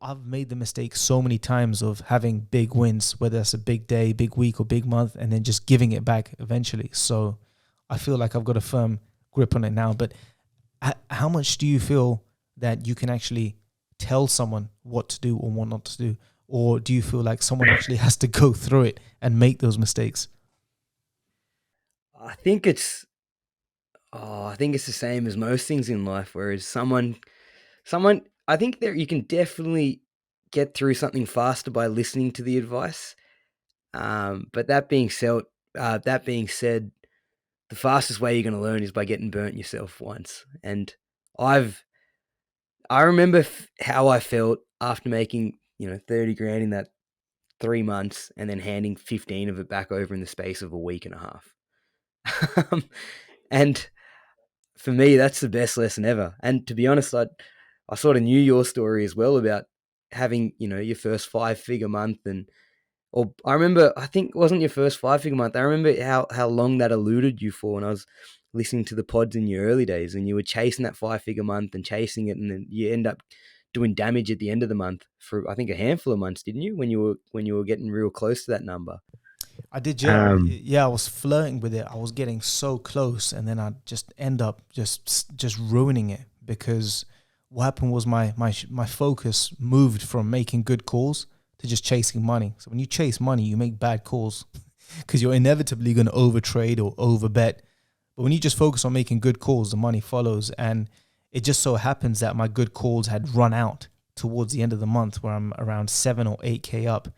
I've made the mistake so many times of having big wins, whether that's a big day, big week, or big month, and then just giving it back eventually. So I feel like I've got a firm grip on it now. But how much do you feel that you can actually tell someone what to do or what not to do? Or do you feel like someone actually has to go through it and make those mistakes? I think it's I think it's the same as most things in life. Whereas someone, I think there you can definitely get through something faster by listening to the advice. But that being said, the fastest way you're going to learn is by getting burnt yourself once. And I've I remember how I felt after making 30 grand in that 3 months and then handing 15 of it back over in the space of a week and a half. And for me, that's the best lesson ever. And to be honest, I sort of knew your story as well about having, your first 5-figure month. And or I remember, I think it wasn't your first 5-figure month. I remember how long that eluded you for when I was listening to the pods in your early days, and you were chasing that 5-figure month and chasing it, and then you end up doing damage at the end of the month for I think a handful of months, didn't you? When you were getting real close to that number. I did, yeah. Um, Yeah, I was flirting with it. I was getting so close, and then I just end up just ruining it because what happened was my focus moved from making good calls to just chasing money. So when you chase money, you make bad calls because you're inevitably going to overtrade or overbet. But when you just focus on making good calls, the money follows. And it just so happens that my good calls had run out towards the end of the month, where I'm around 7 or 8K up,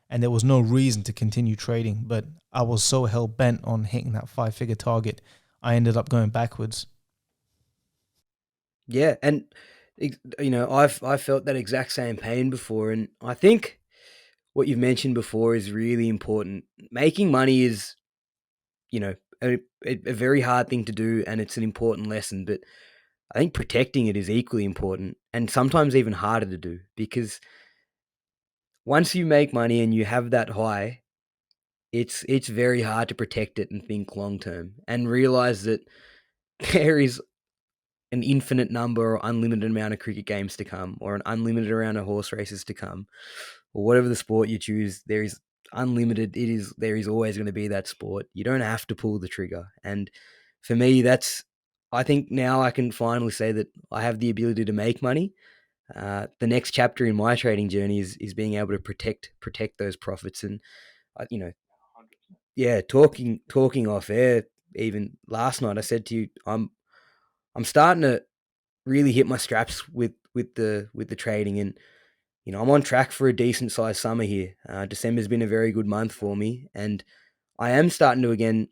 and there was no reason to continue trading. But I was so hell bent on hitting that 5-figure target, I ended up going backwards. yeah, and I've felt that exact same pain before, and I think what you've mentioned before is really important. Making money is, you know, a very hard thing to do, and it's an important lesson. But I think protecting it is equally important, and sometimes even harder to do, because once you make money and you have that high, it's very hard to protect it and think long term and realize that there is an infinite number or unlimited amount of cricket games to come, or an unlimited amount of horse races to come, or whatever the sport you choose. There is unlimited. There is always going to be that sport. You don't have to pull the trigger. And for me, that's I think now I can finally say that I have the ability to make money. The next chapter in my trading journey is being able to protect those profits. And you know, yeah, talking off air. Even last night, I said to you, I'm starting to really hit my straps with the trading, and I'm on track for a decent sized summer here. December's been a very good month for me, and I am starting to again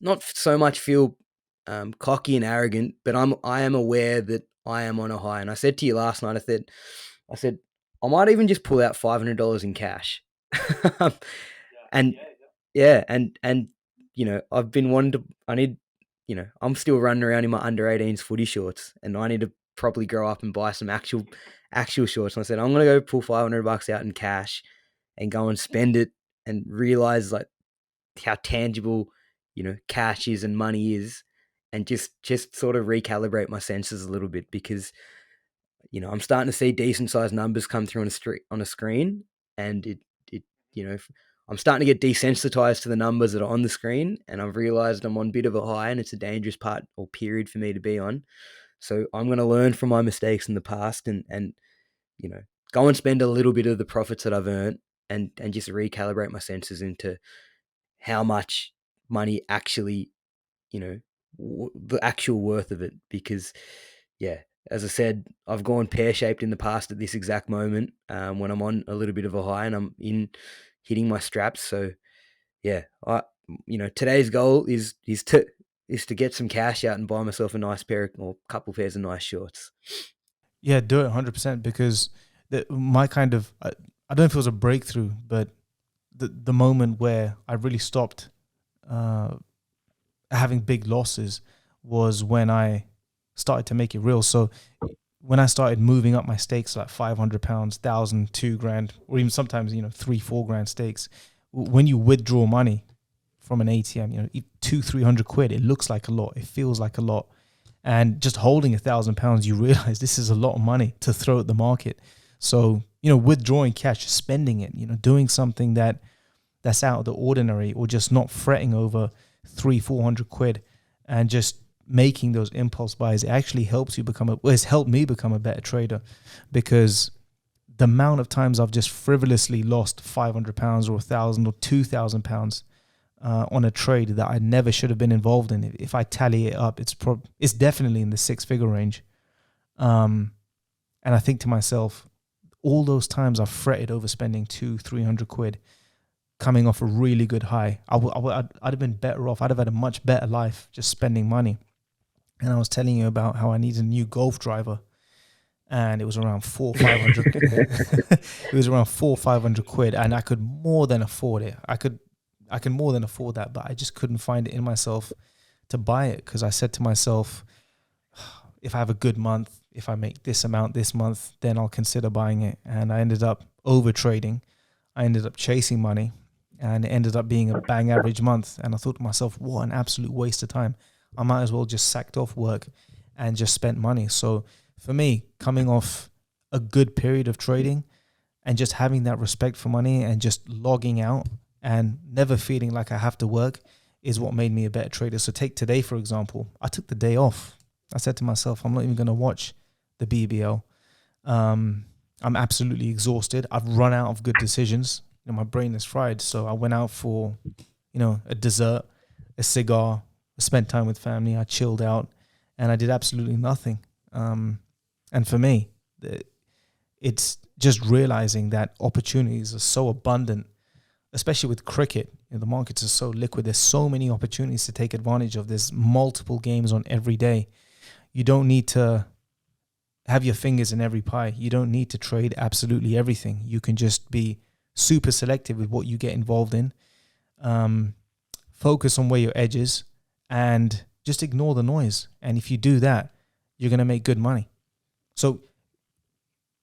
not so much feel cocky and arrogant, but I am aware that I am on a high. And I said to you last night, I said I might even just pull out $500 in cash, and yeah, and I've been wanting to. I need, I'm still running around in my under 18s footy shorts, and I need to properly grow up and buy some actual shorts. And I said I'm gonna go pull $500 out in cash and go and spend it, and realize like how tangible cash is and money is, and just sort of recalibrate my senses a little bit, because I'm starting to see decent sized numbers come through on a screen, and it you know I'm starting to get desensitized to the numbers that are on the screen, and I've realized I'm on a bit of a high, and it's a dangerous part or period for me to be on. So I'm going to learn from my mistakes in the past, and you know go and spend a little bit of the profits that I've earned, and just recalibrate my senses into how much money actually, the actual worth of it. Because, yeah, as I said, I've gone pear shaped in the past at this exact moment, when I'm on a little bit of a high and I'm in hitting my straps. So, yeah, today's goal is to get some cash out and buy myself a nice pair or couple pairs of nice shorts. Yeah, do it 100% because my kind of, I don't know if it was a breakthrough, but the moment where I really stopped uh, having big losses was when I started to make it real. So when I started moving up my stakes, like £500, 1,000, 2 grand, or even sometimes, 3, 4 grand stakes, when you withdraw money from an ATM, 200, 300 quid, it looks like a lot. It feels like a lot. And just holding £1,000, you realize this is a lot of money to throw at the market. So, withdrawing cash, spending it, doing something that's out of the ordinary, or just not fretting over 300-400 quid and just making those impulse buys, it actually helps you it's helped me become a better trader, because the amount of times I've just frivolously lost £500 or 1,000 or 2,000 pounds on a trade that I never should have been involved in. If I tally it up, it's definitely in the six-figure range. And I think to myself, all those times I've fretted over spending 200-300 quid coming off a really good high, I'd have been better off. I'd have had a much better life just spending money. And I was telling you about how I needed a new golf driver, and it was around 400-500. It was around 400-500 quid, and I could more than afford it. I can more than afford that, but I just couldn't find it in myself to buy it, because I said to myself, if I have a good month, if I make this amount this month, then I'll consider buying it. And I ended up over trading. I ended up chasing money, and it ended up being a bang average month. And I thought to myself, what an absolute waste of time. I might as well just sacked off work and just spent money. So for me, coming off a good period of trading and just having that respect for money and just logging out and never feeling like I have to work is what made me a better trader. So take today, for example. I took the day off. I said to myself, I'm not even going to watch the BBL. I'm absolutely exhausted. I've run out of good decisions. My brain is fried. So I went out for, a dessert, a cigar, I spent time with family. I chilled out, and I did absolutely nothing. And for me, it's just realizing that opportunities are so abundant, especially with cricket. The markets are so liquid. There's so many opportunities to take advantage of. There's multiple games on every day. You don't need to have your fingers in every pie. You don't need to trade absolutely everything. You can just be super selective with what you get involved in. Focus on where your edge is and just ignore the noise. And if you do that, you're going to make good money. So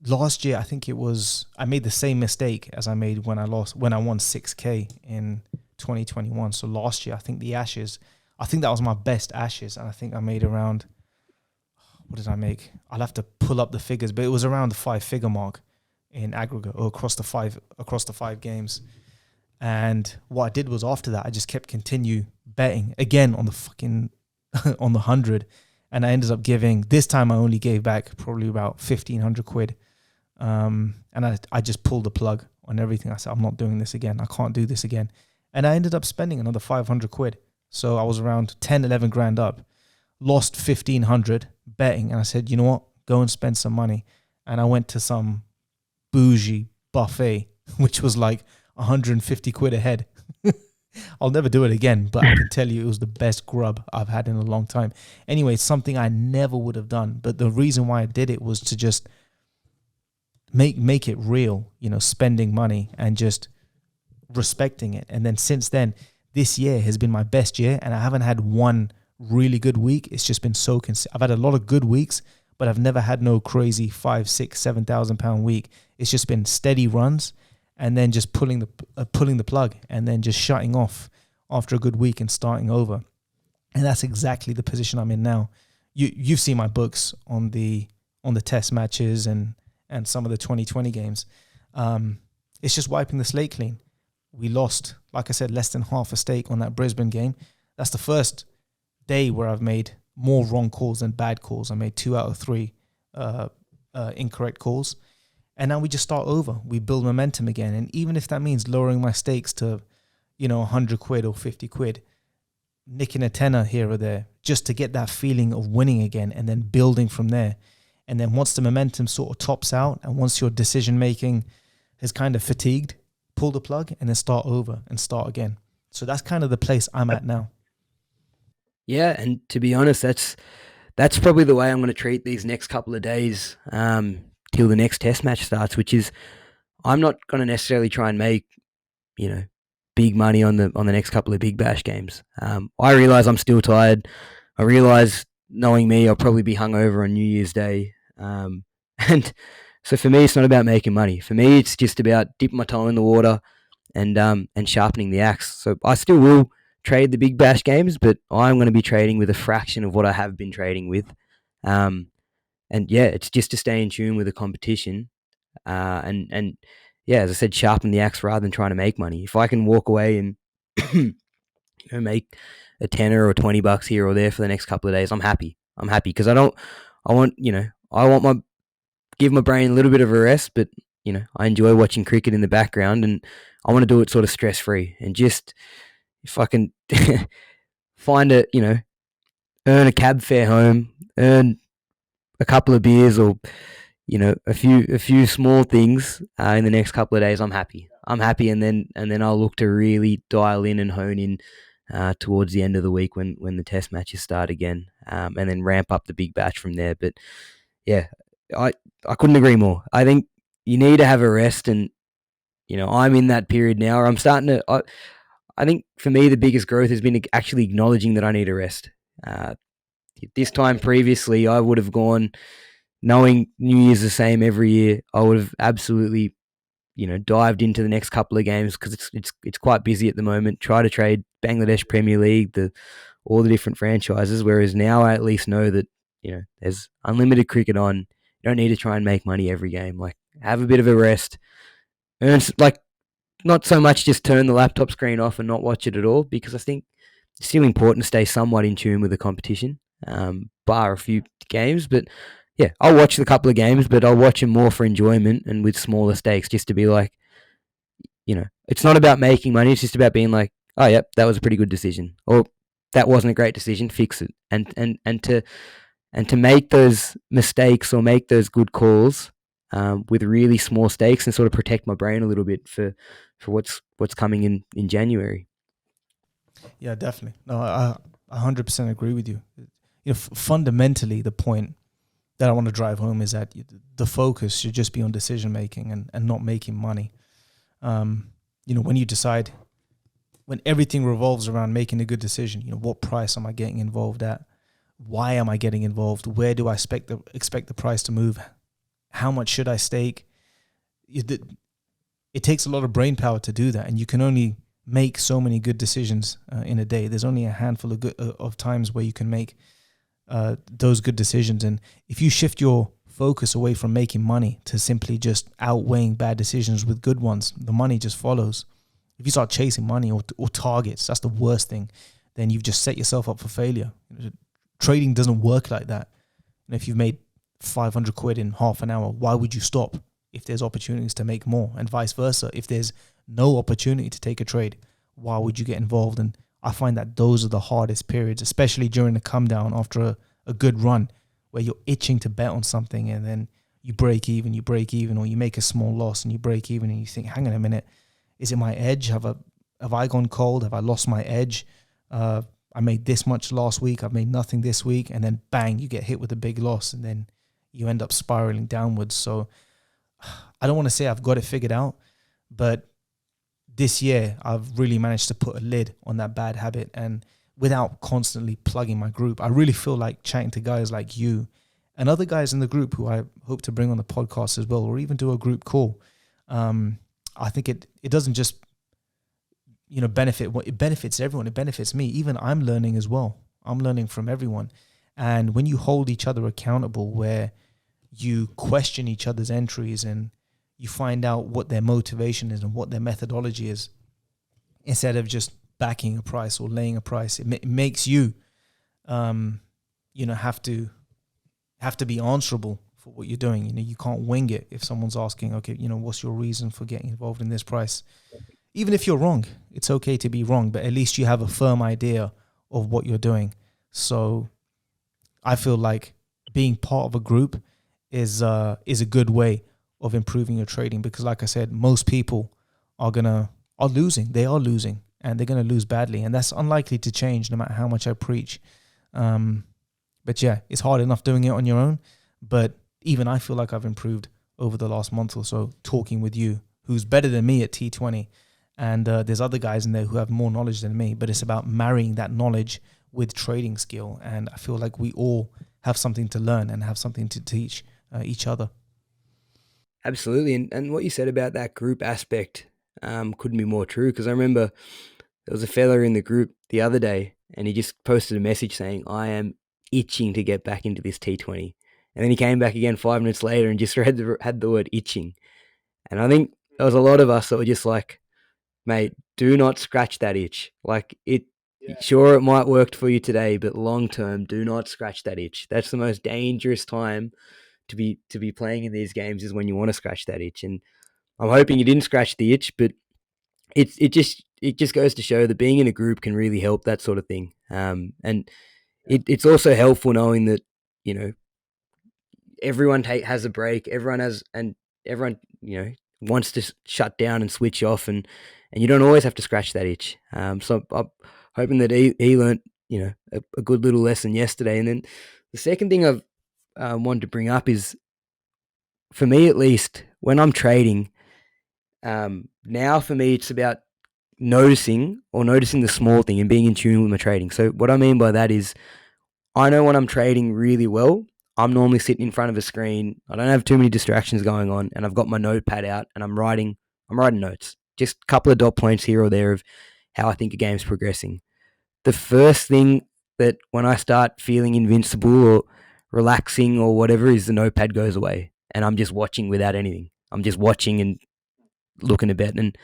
last year, I think I made the same mistake as I made when I won 6K in 2021. So last year, I think that was my best Ashes. And I think I made around, what did I make? I'll have to pull up the figures, but it was around the 5-figure mark in aggregate, or across the five games. And what I did was, after that, I just continue betting again on the fucking on the 100, and I ended up this time I only gave back probably about 1,500 quid. And I just pulled the plug on everything. I said, I'm not doing this again. I can't do this again. And I ended up spending another 500 quid. So I was around 10, 11 grand up, lost 1,500 betting. And I said, you know what? Go and spend some money. And I went to some bougie buffet, which was like 150 quid a head. I'll never do it again, but I can tell you it was the best grub I've had in a long time. Anyway, it's something I never would have done. But the reason why I did it was to just make it real, spending money and just respecting it. And then since then, this year has been my best year, and I haven't had one really good week. It's just been so I've had a lot of good weeks, but I've never had no crazy 5, 6, 7,000 pound week. It's just been steady runs, and then just pulling the plug, and then just shutting off after a good week and starting over. And that's exactly the position I'm in now. You've seen my books on the test matches and some of the 2020 games. It's just wiping the slate clean. We lost, like I said, less than half a stake on that Brisbane game. That's the first day where I've made more wrong calls than bad calls. I made 2 out of 3 incorrect calls. And now we just start over. We build momentum again. And even if that means lowering my stakes to, 100 quid or 50 quid, nicking a tenner here or there, just to get that feeling of winning again, and then building from there. And then once the momentum sort of tops out, and once your decision making is kind of fatigued, pull the plug and then start over and start again. So that's kind of the place I'm at now. Yeah, and to be honest, that's probably the way I'm going to treat these next couple of days till the next test match starts, which is, I'm not going to necessarily try and make, big money on the next couple of Big Bash games. I realize I'm still tired. I realize, knowing me, I'll probably be hungover on New Year's Day. And so for me, it's not about making money. For me, it's just about dipping my toe in the water and sharpening the axe. So I still will trade the Big Bash games, but I'm going to be trading with a fraction of what I have been trading with. And yeah, it's just to stay in tune with the competition. And yeah, as I said, sharpen the axe rather than trying to make money. If I can walk away and make a tenner or $20 here or there for the next couple of days, I'm happy. I'm happy because I want my give my brain a little bit of a rest, but I enjoy watching cricket in the background, and I want to do it sort of stress free. And just if I can find earn a cab fare home, earn a couple of beers, or a few small things in the next couple of days, I'm happy. I'm happy, and then I'll look to really dial in and hone in towards the end of the week when the test matches start again, and then ramp up the big batch from there. But yeah, I couldn't agree more. I think you need to have a rest, and I'm in that period now. Or I'm starting to. I think for me the biggest growth has been actually acknowledging that I need a rest. This time previously, I would have gone knowing New Year's the same every year. I would have absolutely dived into the next couple of games because it's quite busy at the moment. Try to trade Bangladesh Premier League, all the different franchises. Whereas now I at least know that there's unlimited cricket on. You don't need to try and make money every game. Like, have a bit of a rest. Earn, like, not so much just turn the laptop screen off and not watch it at all, because I think it's still important to stay somewhat in tune with the competition, bar a few games. But yeah, I'll watch a couple of games, but I'll watch them more for enjoyment and with smaller stakes, just to be like, it's not about making money. It's just about being like, oh, yep, that was a pretty good decision, or that wasn't a great decision. Fix it, and to make those mistakes or make those good calls with really small stakes, and sort of protect my brain a little bit for what's coming in January. Yeah, definitely. No, I 100% agree with you. Fundamentally, the point that I want to drive home is that the focus should just be on decision making and not making money. When you decide, when everything revolves around making a good decision, what price am I getting involved at? Why am I getting involved? Where do I expect the price to move? How much should I stake? It takes a lot of brain power to do that, and you can only make so many good decisions in a day. There's only a handful of times where you can make those good decisions. And if you shift your focus away from making money to simply just outweighing bad decisions with good ones, the money just follows. If you start chasing money or targets, that's the worst thing. Then you've just set yourself up for failure. Trading doesn't work like that. And if you've made 500 quid in half an hour, why would you stop if there's opportunities to make more? And vice versa. If there's no opportunity to take a trade, why would you get involved? And I find that those are the hardest periods, especially during the come down after a good run, where you're itching to bet on something, and then you break even, or you make a small loss and you break even, and you think, hang on a minute, is it my edge? Have I gone cold? Have I lost my edge? I made this much last week, I've made nothing this week, and then bang, you get hit with a big loss, and then you end up spiraling downwards. So I don't want to say I've got it figured out, but this year I've really managed to put a lid on that bad habit, and without constantly plugging my group. I really feel like chatting to guys like you and other guys in the group who I hope to bring on the podcast as well, or even do a group call. I think it doesn't just benefit, it benefits everyone. It benefits me. Even I'm learning as well. I'm learning from everyone. And when you hold each other accountable, where you question each other's entries and you find out what their motivation is and what their methodology is, instead of just backing a price or laying a price, it makes you, have to be answerable for what you're doing. You can't wing it. If someone's asking, okay, what's your reason for getting involved in this price? Even if you're wrong, it's okay to be wrong, but at least you have a firm idea of what you're doing. So I feel like being part of a group is a good way of improving your trading, because like I said, most people are losing. They are losing, and they're going to lose badly, and that's unlikely to change no matter how much I preach. But yeah, it's hard enough doing it on your own, but even I feel like I've improved over the last month or so, talking with you, who's better than me at T20. And there's other guys in there who have more knowledge than me, but it's about marrying that knowledge with trading skill. And I feel like we all have something to learn and have something to teach each other. Absolutely. And what you said about that group aspect couldn't be more true, because I remember there was a fella in the group the other day, and he just posted a message saying, I am itching to get back into this T20. And then he came back again 5 minutes later and just had the word itching. And I think there was a lot of us that were just like, mate, do not scratch that itch. Like sure, it might work for you today, but long term, do not scratch that itch. That's the most dangerous time to be playing in these games, is when you want to scratch that itch. And I'm hoping you didn't scratch the itch, but it just goes to show that being in a group can really help that sort of thing. And it's also helpful knowing that, you know, everyone has a break. Everyone wants to shut down and switch off, and you don't always have to scratch that itch. So I'm hoping that he learned, a good little lesson yesterday. And then the second thing I've wanted to bring up is, for me at least, when I'm trading, now for me it's about noticing the small thing and being in tune with my trading. So what I mean by that is, I know when I'm trading really well, I'm normally sitting in front of a screen. I don't have too many distractions going on, and I've got my notepad out and I'm writing notes. Just a couple of dot points here or there of how I think a game's progressing. The first thing that, when I start feeling invincible or relaxing or whatever, is the notepad goes away and I'm just watching without anything. I'm just watching and looking a bit. And,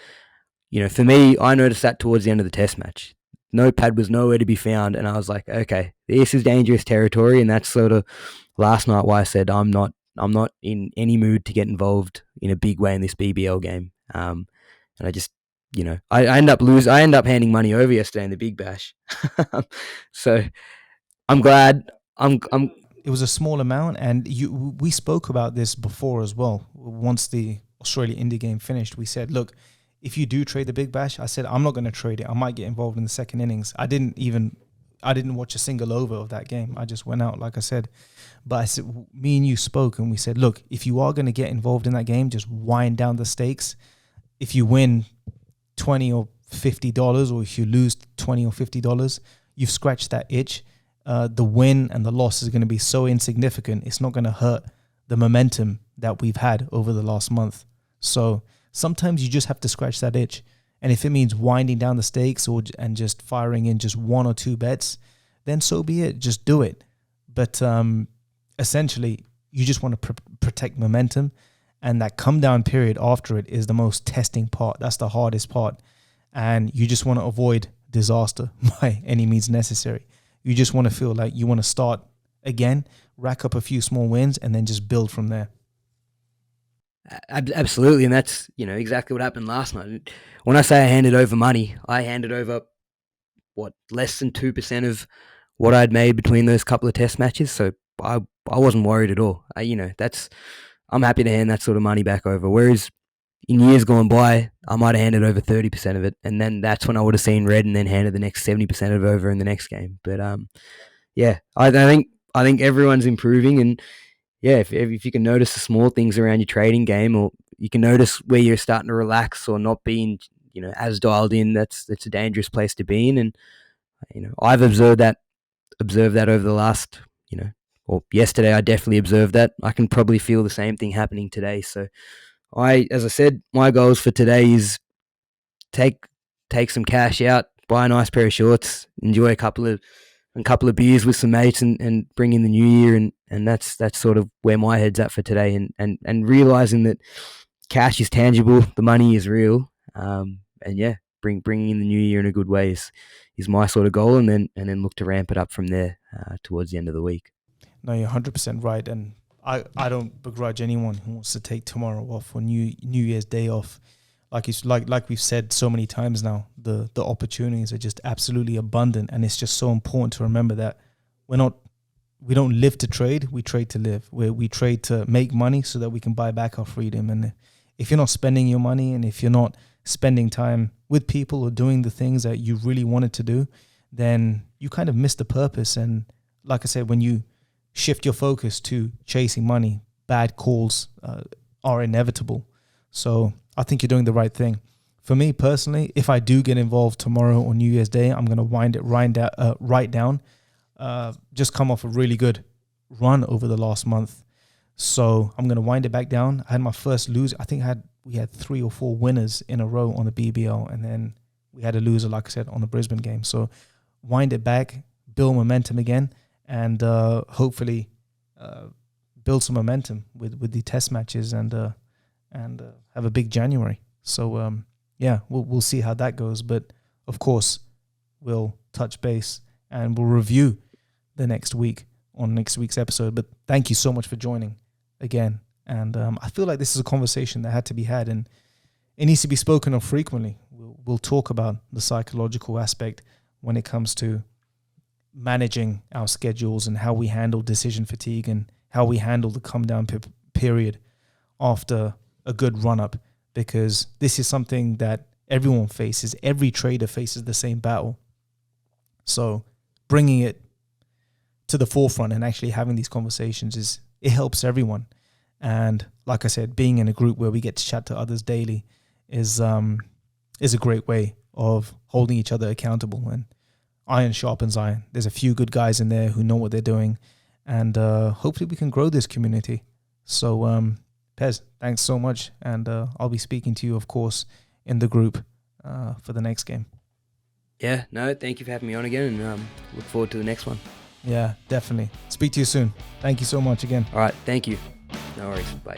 for me, I noticed that towards the end of the test match. Notepad was nowhere to be found, and I was like, okay, this is dangerous territory. And that's sort of last night why I said I'm not in any mood to get involved in a big way in this BBL game. And I just, I end up handing money over yesterday in the Big Bash. So I'm glad. It was a small amount, and we spoke about this before as well. Once the Australia India game finished, we said, look, if you do trade the Big Bash, I said, I'm not going to trade it. I might get involved in the second innings. I didn't watch a single over of that game. I just went out, like I said. But I said, me and you spoke, and we said, look, if you are going to get involved in that game, just wind down the stakes. If you win $20 or $50, or if you lose $20 or $50, you've scratched that itch. The win and the loss is going to be so insignificant. It's not going to hurt the momentum that we've had over the last month. So sometimes you just have to scratch that itch. And if it means winding down the stakes and just firing in just one or two bets, then so be it. Just do it. But essentially, you just want to protect momentum. And that come down period after it is the most testing part. That's the hardest part. And you just want to avoid disaster by any means necessary. You just want to feel like you want to start again, rack up a few small wins, and then just build from there. Absolutely, and that's exactly what happened last night. When I say I handed over money, I handed over less than 2% of what I'd made between those couple of test matches. So I wasn't worried at all. I'm happy to hand that sort of money back over. Whereas in years gone by, I might have handed over 30% of it, and then that's when I would have seen red and then handed the next 70% of it over in the next game. But I think everyone's improving, and if you can notice the small things around your trading game, or you can notice where you're starting to relax or not being as dialed in, that's a dangerous place to be in. And I've observed that over the last or yesterday I definitely observed that. I can probably feel the same thing happening today. So as I said, my goals for today is take some cash out, buy a nice pair of shorts, enjoy a couple of beers with some mates, and bring in the new year. And that's sort of where my head's at for today. And realizing that cash is tangible, the money is real. Bringing in the new year in a good way is my sort of goal, and then look to ramp it up from there towards the end of the week. No, you're 100% right, and I don't begrudge anyone who wants to take tomorrow off or New Year's Day off. Like we've said so many times now, the opportunities are just absolutely abundant, and it's just so important to remember that we don't live to trade, we trade to live. We trade to make money so that we can buy back our freedom. And if you're not spending your money, and if you're not spending time with people or doing the things that you really wanted to do, then you kind of miss the purpose. And like I said, when you shift your focus to chasing money, bad calls are inevitable. So I think you're doing the right thing. For me personally, if I do get involved tomorrow on New Year's Day, I'm going to wind it right down. Just come off a really good run over the last month. So I'm going to wind it back down. I had my first lose. I think we had 3 or 4 winners in a row on the BBL, and then we had a loser, like I said, on the Brisbane game. So wind it back, build momentum again, and hopefully build some momentum with the test matches, and and have a big January. So yeah, we'll see how that goes. But of course, we'll touch base and we'll review the next week on next week's episode. But thank you so much for joining again. And I feel like this is a conversation that had to be had, and it needs to be spoken of frequently. We'll talk about the psychological aspect when it comes to managing our schedules and how we handle decision fatigue and how we handle the come down period after a good run up, because this is something that everyone faces. Every trader faces the same battle. So bringing it to the forefront and actually having these conversations it helps everyone. And like I said, being in a group where we get to chat to others daily is a great way of holding each other accountable. And iron sharpens iron. There's a few good guys in there who know what they're doing, and hopefully we can grow this community. So Pez, thanks so much, and I'll be speaking to you, of course, in the group for the next game. Yeah, no, thank you for having me on again, and look forward to the next one. Yeah, definitely. Speak to you soon. Thank you so much again. All right, thank you. No worries. Bye.